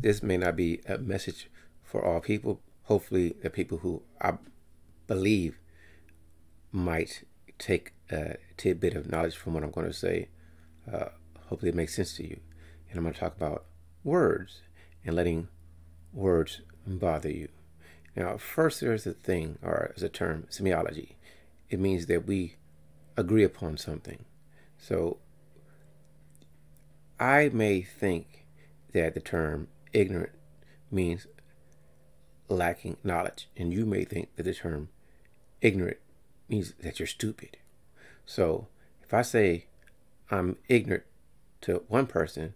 this may not be a message for all people. Hopefully, the people who I believe might take a tidbit of knowledge from what I'm going to say. Hopefully, it makes sense to you. And I'm going to talk about words and letting words bother you. Now, first, there's a thing, or as a term, semiology. It means that we agree upon something. So, I may think that the term ignorant means lacking knowledge, and you may think that the term ignorant means that you're stupid. So if I say I'm ignorant to one person,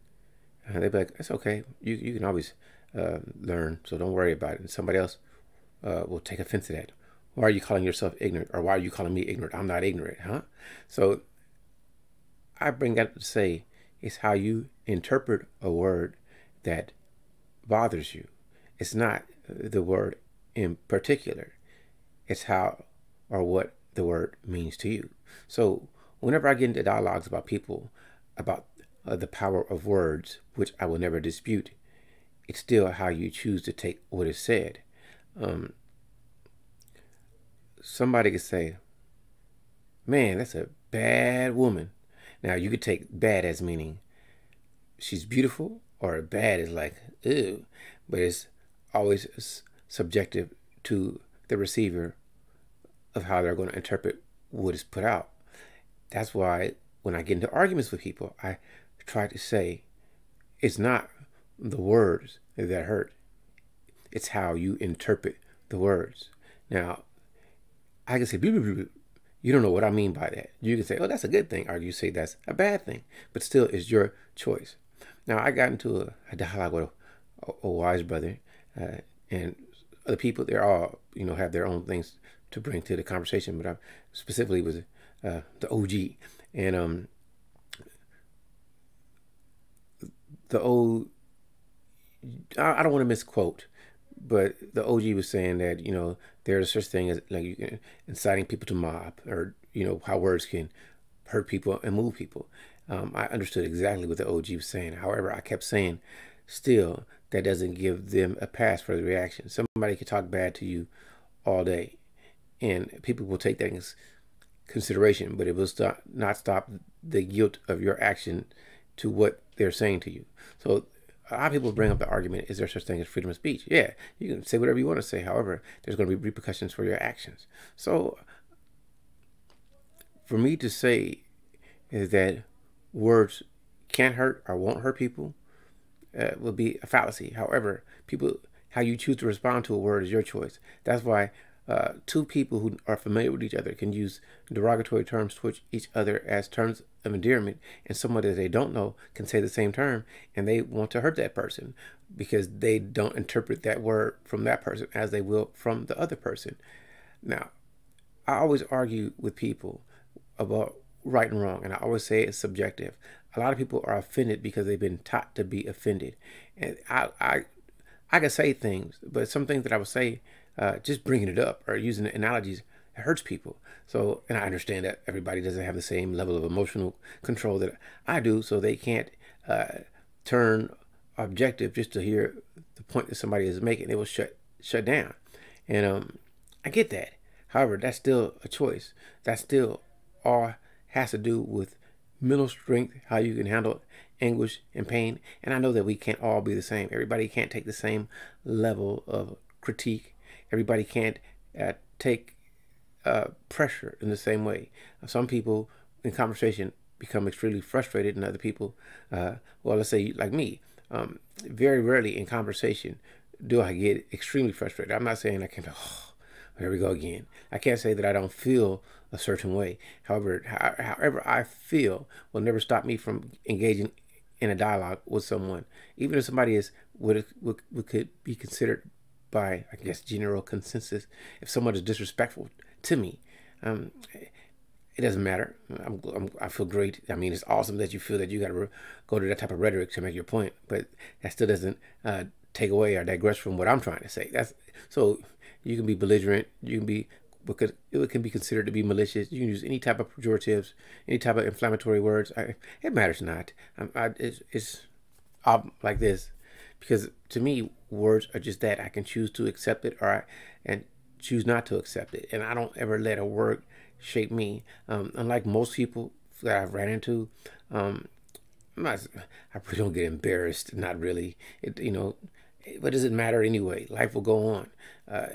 they'd be like, "It's okay. You can always learn, so don't worry about it." And somebody else will take offense to that. Why are you calling yourself ignorant, or why are you calling me ignorant? I'm not ignorant, huh? So I bring that to say it's how you interpret a word that bothers you. It's not the word in particular. It's how or what the word means to you. So whenever I get into dialogues about people, about the power of words, which I will never dispute, it's still how you choose to take what is said. Somebody could say, "Man, that's a bad woman." Now, you could take bad as meaning she's beautiful, or bad is like, ew. But it's always subjective to the receiver of how they're going to interpret what is put out. That's why when I get into arguments with people, I try to say it's not the words that hurt. It's how you interpret the words. Now, I can say, "Blah, blah, blah, blah." You don't know what I mean by that. You can say, "Oh, that's a good thing," or you say that's a bad thing. But still, it's your choice. Now, I got into a dialogue with a wise brother, and other people. They're all, have their own things to bring to the conversation. But I specifically was the OG, and the old. I don't want to misquote, but the OG was saying that there's such thing as like you can inciting people to mob, or how words can hurt people and move people. I understood exactly what the OG was saying. However, I kept saying, still, that doesn't give them a pass for the reaction. Somebody can talk bad to you all day, and people will take that in consideration, but it will not stop the guilt of your action to what they're saying to you. So a lot of people bring up the argument, is there such thing as freedom of speech? Yeah, you can say whatever you want to say. However, there's going to be repercussions for your actions. So for me to say is that words can't hurt or won't hurt people will be a fallacy. However, how you choose to respond to a word is your choice. That's why two people who are familiar with each other can use derogatory terms towards each other as terms of endearment, and someone that they don't know can say the same term and they want to hurt that person because they don't interpret that word from that person as they will from the other person. Now, I always argue with people about right and wrong, and I always say it's subjective. A lot of people are offended because they've been taught to be offended, and I can say things, but some things that I would say, just bringing it up or using analogies, it hurts people. So, and I understand that everybody doesn't have the same level of emotional control that I do, so they can't turn objective just to hear the point that somebody is making. They will shut down, and I get that. However, that's still a choice. That still all has to do with mental strength, how you can handle anguish and pain. And I know that we can't all be the same. Everybody can't take the same level of critique. Everybody can't take pressure in the same way. Some people in conversation become extremely frustrated, and other people, well, let's say like me, very rarely in conversation do I get extremely frustrated. I'm not saying I can't, oh, here we go again. I can't say that I don't feel a certain way. However I feel will never stop me from engaging in a dialogue with someone, even if somebody is what could be considered by, I guess, general consensus. If someone is disrespectful to me, it doesn't matter. I feel great. I mean, it's awesome that you feel that you got to go to that type of rhetoric to make your point, but that still doesn't take away or digress from what I'm trying to say. So you can be belligerent. You can be, because it can be considered to be malicious. You can use any type of pejoratives, any type of inflammatory words. It matters not. It's like this. because to me, words are just that. I can choose to accept it, and choose not to accept it, and I don't ever let a word shape me. Unlike most people that I've ran into, um, I'm not, I really don't get embarrassed. Not really. What does it matter anyway? Life will go on.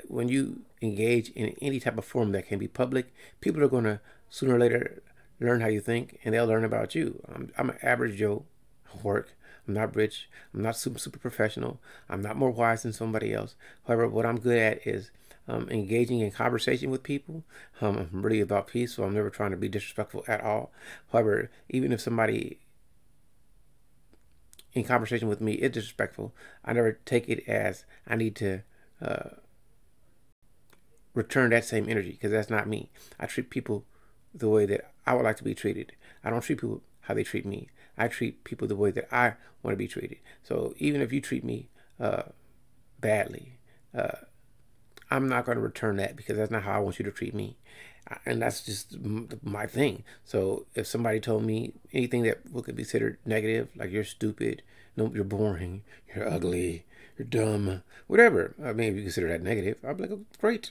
When you engage in any type of forum that can be public, people are going to sooner or later learn how you think, and they'll learn about you. I'm an average Joe. I work. I'm not rich. I'm not super professional. I'm not more wise than somebody else. However, what I'm good at is engaging in conversation with people. I'm really about peace, so I'm never trying to be disrespectful at all. However, even if somebody in conversation with me is disrespectful, I never take it as I need to uh, return that same energy, because that's not me. I treat people the way that I would like to be treated. I don't treat people how they treat me. I treat people the way that I want to be treated. So even if you treat me badly, uh, I'm not going to return that, because that's not how I want you to treat me. And that's just my thing. So if somebody told me anything that would be considered negative, like you're stupid, no, you're boring, you're ugly, you're dumb, whatever. I mean, if you consider that negative, I'd be like, oh, great,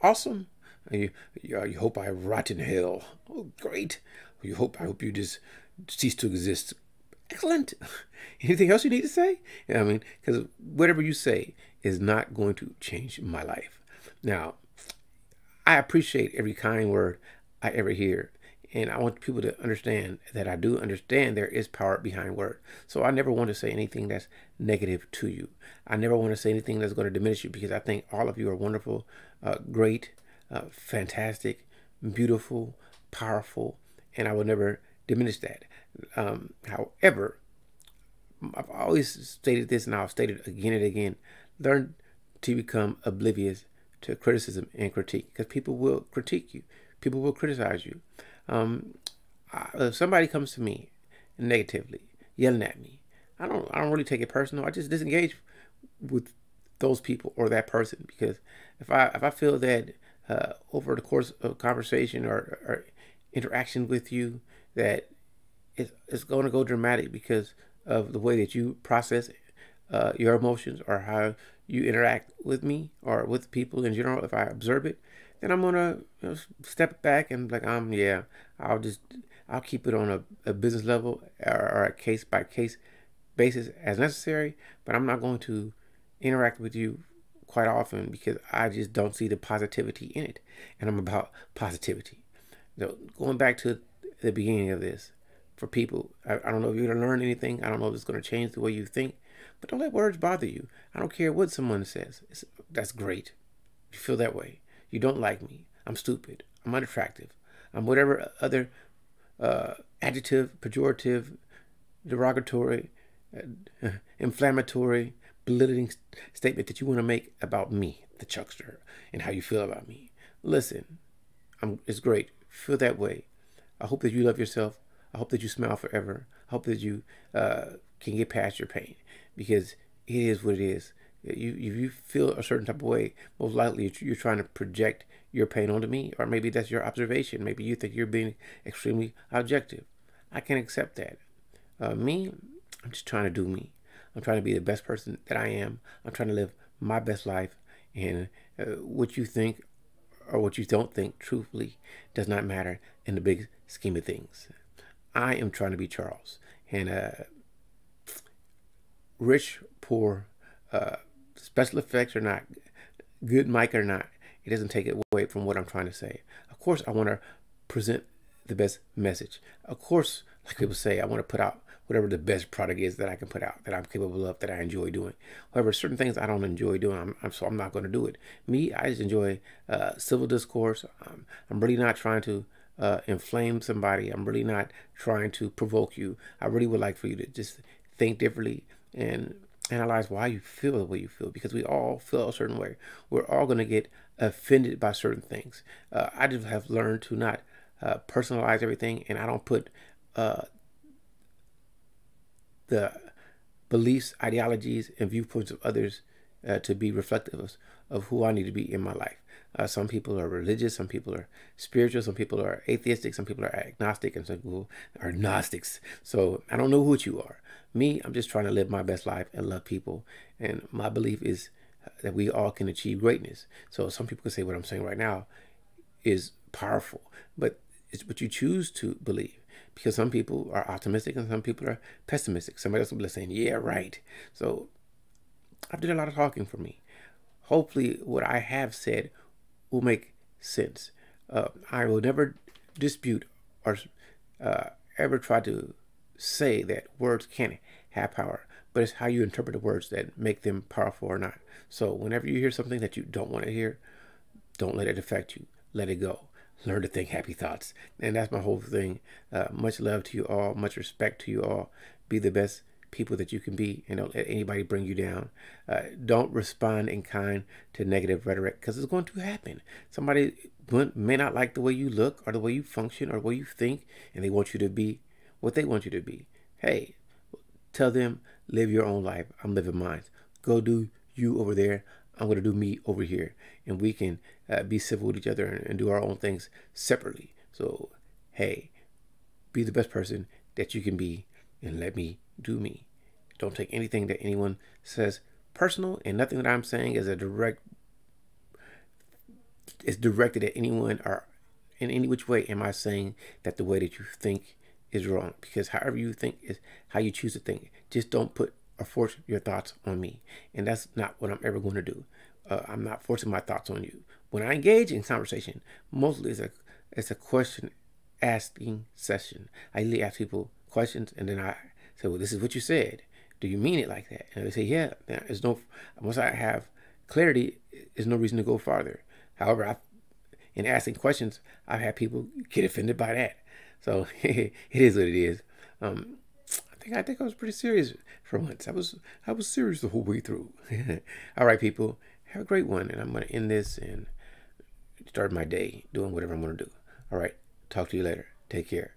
awesome. You hope I rot in hell. Oh, great. I hope you just cease to exist. Excellent. Anything else you need to say? I mean, because whatever you say is not going to change my life. Now, I appreciate every kind word I ever hear. And I want people to understand that I do understand there is power behind words. So I never want to say anything that's negative to you. I never want to say anything that's going to diminish you, because I think all of you are wonderful, great, fantastic, beautiful, powerful, and I will never diminish that. However, I've always stated this, and I'll state it again and again: learn to become oblivious to criticism and critique, because people will critique you, people will criticize you. If somebody comes to me negatively, yelling at me, I don't really take it personal. I just disengage with those people or that person, because if I feel that over the course of conversation or interaction with you, that it's going to go dramatic because of the way that you process your emotions, or how you interact with me or with people in general. If I observe it, then I'm gonna step back and like, yeah, I'll just I'll keep it on a business level, or a case by case basis as necessary. But I'm not going to interact with you quite often, because I just don't see the positivity in it, and I'm about positivity. So going back to the beginning of this, for people, I don't know if you're going to learn anything. I don't know if it's going to change the way you think, but don't let words bother you. I don't care what someone says. That's great. You feel that way. You don't like me. I'm stupid. I'm unattractive. I'm whatever other adjective, pejorative, derogatory, inflammatory, belittling statement that you want to make about me, the Chuckster, and how you feel about me. Listen, it's great. Feel that way. I hope that you love yourself. I hope that you smile forever. I hope that you can get past your pain, because it is what it is. If you feel a certain type of way, most likely you're trying to project your pain onto me, or maybe that's your observation. Maybe you think you're being extremely objective. I can accept that. Me, I'm just trying to do me. I'm trying to be the best person that I am. I'm trying to live my best life, and what you think or what you don't think, truthfully, does not matter in the big scheme of things. I am trying to be Charles, and rich, poor, special effects or not, good mic or not, it doesn't take it away from what I'm trying to say. Of course, I want to present the best message. Of course, like people say, I want to put out whatever the best product is that I can put out, that I'm capable of, that I enjoy doing. However, certain things I don't enjoy doing, so I'm not going to do it. Me, I just enjoy civil discourse. I'm really not trying to inflame somebody. I'm really not trying to provoke you. I really would like for you to just think differently and analyze why you feel the way you feel, because we all feel a certain way. We're all going to get offended by certain things. I just have learned to not personalize everything, and I don't put the beliefs, ideologies, and viewpoints of others to be reflective of who I need to be in my life. Some people are religious, some people are spiritual, some people are atheistic, some people are agnostic, and some people are gnostics. So I don't know what you are. Me, I'm just trying to live my best life and love people. And my belief is that we all can achieve greatness. So some people can say what I'm saying right now is powerful, but it's what you choose to believe. Because some people are optimistic and some people are pessimistic. Somebody else will be saying, yeah, right. So I've done a lot of talking for me. Hopefully what I have said will make sense. I will never dispute or ever try to say that words can't have power, but it's how you interpret the words that make them powerful or not. So whenever you hear something that you don't want to hear, don't let it affect you. Let it go. Learn to think happy thoughts. And that's my whole thing. Much love to you all. Much respect to you all. Be the best people that you can be, and don't let anybody bring you down. Don't respond in kind to negative rhetoric, because it's going to happen. Somebody may not like the way you look or the way you function or the way you think, and they want you to be what they want you to be. Hey, tell them, live your own life. I'm living mine. Go do you over there. I'm going to do me over here. And we can be civil with each other and do our own things separately. So, hey, be the best person that you can be and let me do me. Don't take anything that anyone says personal, and nothing that I'm saying is directed at anyone or in any which way am I saying that the way that you think is wrong, because however you think is how you choose to think. Just don't put or force your thoughts on me, and that's not what I'm ever going to do. I'm not forcing my thoughts on you. When I engage in conversation, mostly it's a question asking session. I usually ask people questions, and then I say, well, this is what you said. Do you mean it like that? And they say, yeah. There's no, once I have clarity, there's no reason to go farther. However, in asking questions, I've had people get offended by that. So it is what it is. I think I was pretty serious for once. I was serious the whole way through. All right, people, have a great one, and I'm gonna end this and start my day doing whatever I'm gonna do. All right, talk to you later. Take care.